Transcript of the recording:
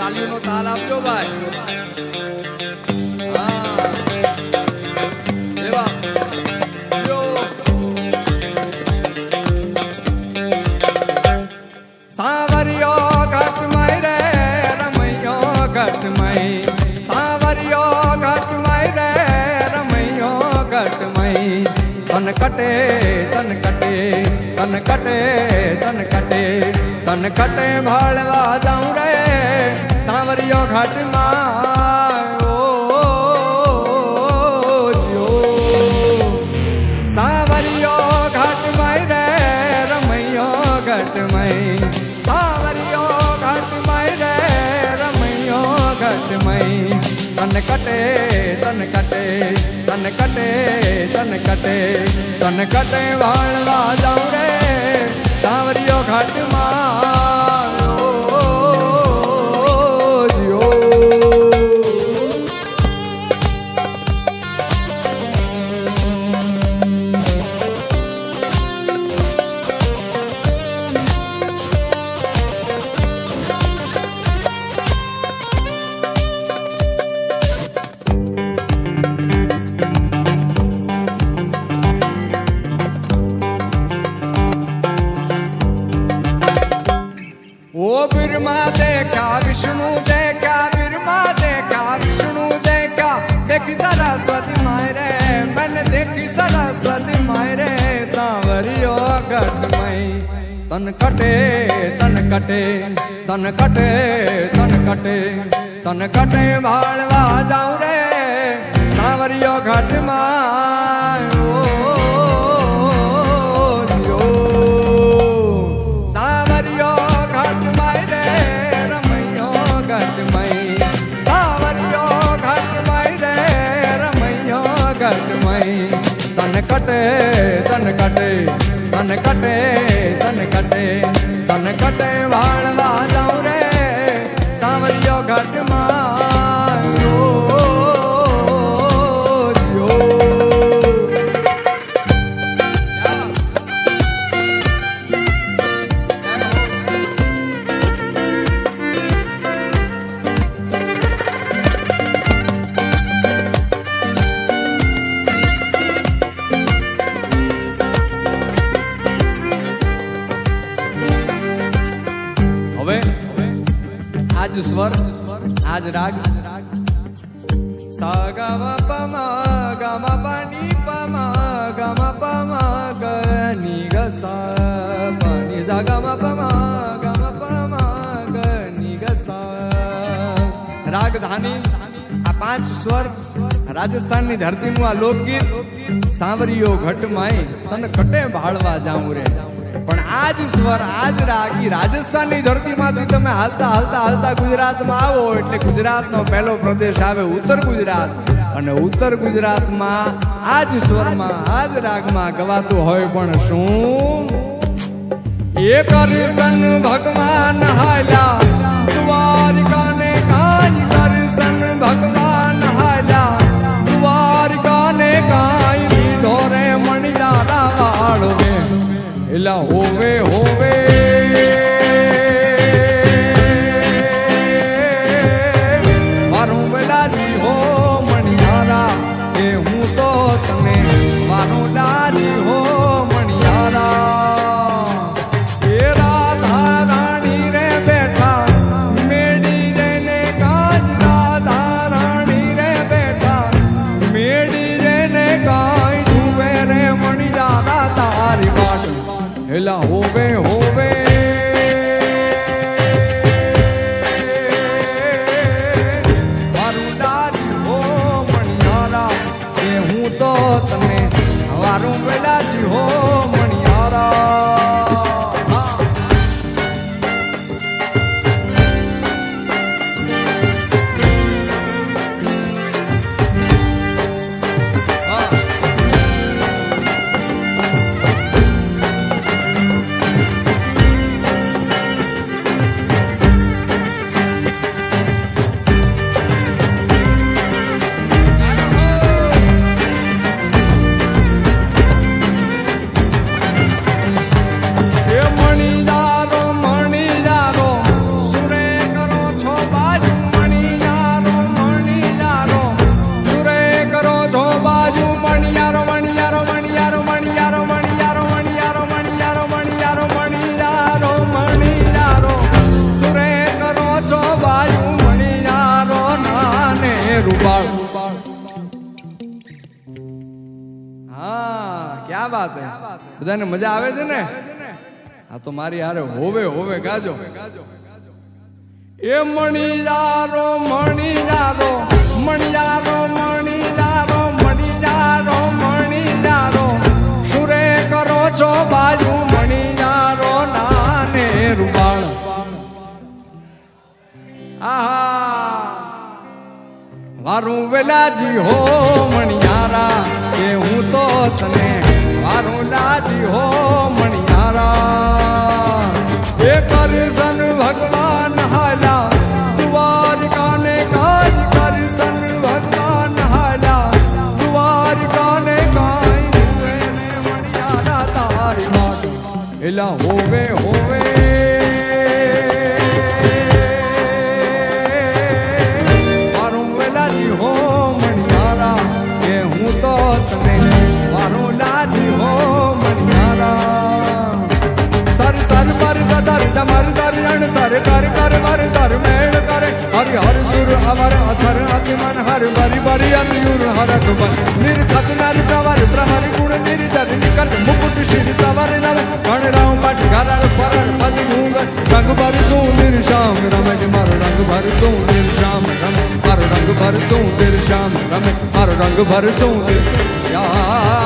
તાલીઓનો તાલ આપજો ભાઈ. સાવરિયો ઘટમય રે રમૈયો ઘટમય, સાવરિયો ઘટમય રે રમૈયો ઘટમય. તન કટે તન કટે તન કટે તન કટે તન કટે ભાળવા જાઉં રે સાવરિયો ઘટમાં. સાવરિયો ઘટમય રે રમૈયો ઘટમય, સાવરિયો ઘટમય રે રમૈયો ઘટમય. તન કટે તન કટે તન કટે તન કટે તન કટે વાળવા જાઉં રે સાવરિયો ઘટમાં. ओ बिरमा देखा विष्णु देखा, बिरमा देखा विष्णु देखा. देखी सरस्वती माय रे मैंने देखी सरस्वती माय रे सांवरियो घटमय. तन कटे तन कटे तन कटे तन कटे तन कटे भाळवा जाऊं रे सांवरियो घटमय. तन कटे तन कटे तन कटे तन कटे तन कटे वाळवा जाऊं रे सांवरियो घटમાં. आज स्वर आज राग सा गा मा पा मा गा मा पा नी पा मा गा मा पा मा ग नी ग सा पा नी सा गा मा पा मा गा मा पा मा ग नी ग सा. रागधानी आ 5 स्वर રાજસ્થાનની ધરતીનું આ લોકગીત સાવરિયો ઘટમાય તન કટે ભાળવા જાઉં રે. પણ આજ સ્વર આજ રાગી રાજસ્થાનની ધરતીમાંથી તમે હાલતા હાલતા હાલતા ગુજરાતમાં આવો એટલે ગુજરાતનો પહેલો પ્રદેશ આવે ઉત્તર ગુજરાત. અને ઉત્તર ગુજરાતમાં આજ સ્વરમાં આજ રાગમાં ગવાતું હોય પણ શું? એ કરશન ભગવાન હાલ્યા દ્વારકાને કાજ, કરશન ભગવાન હાલ્યા દ્વારકાને કાઈ લીધો રે મણિયારા વાળો વે એલા હોવે હોવે. મારું બેલાજી હો મણિયારા એ હું તો તને મારું લાજી હો મણિયારા. એ રાધા રાણી રે બેઠા મેડી રે ને કાજ, રાધા રાણી રે બેઠા મેડી રે ને કાઈ જુએ રે મણિયારા તારી વાટ એલા હોવે હોવે. મારું લાજી હો મણિયારા એ હું તો તને મારું બેલાજી હો મણિયારા. વાત હે બધાને મજા આવે છે ને આ તો મારી હારે હોવે હોવે ગાજો એ મણિયારો મણિયારો મણિયારો મણિયારો મણિયારો મણિયારો સુરે કરો છો બાજુ મણિયારો નાને રૂબાળ આહા વારું વેલાજી હો મણિયારા કે હું તો તને વારું લાજી હો મણિયારા એ કરશન ભગવાન હાલા દ્વારકાને કાજ કરશન ભગવાન હાલા દ્વારકાને કાઈ હુએ ને મણિયારા તારી વાત એલા હોવે હોવે વારું વેલાજી હો મણિયારા કે હું તો તને વારું લાજી હો મણિયારા સર સર પર સદર ડમર દર્યણ સર કર કર વર દર મેળ કરે હરિ હર સુર અમર અસર અતિમન હર બરી બરી અંયુર હરક બન નિર્ખત નર પ્રવર પ્રમર ગુણ નિર્જર નિકટ મુકુટ શિર સવર નવ ગણ રામ બટ ઘરર પરર પદ મૂંગ રંગ ભર સુ નિર્શામ રમે મારો રંગ ભર સુ નિર્શામ રમે મારો રંગ ભર સુ નિર્શામ રમે મારો રંગ ભર સુ નિર્શામ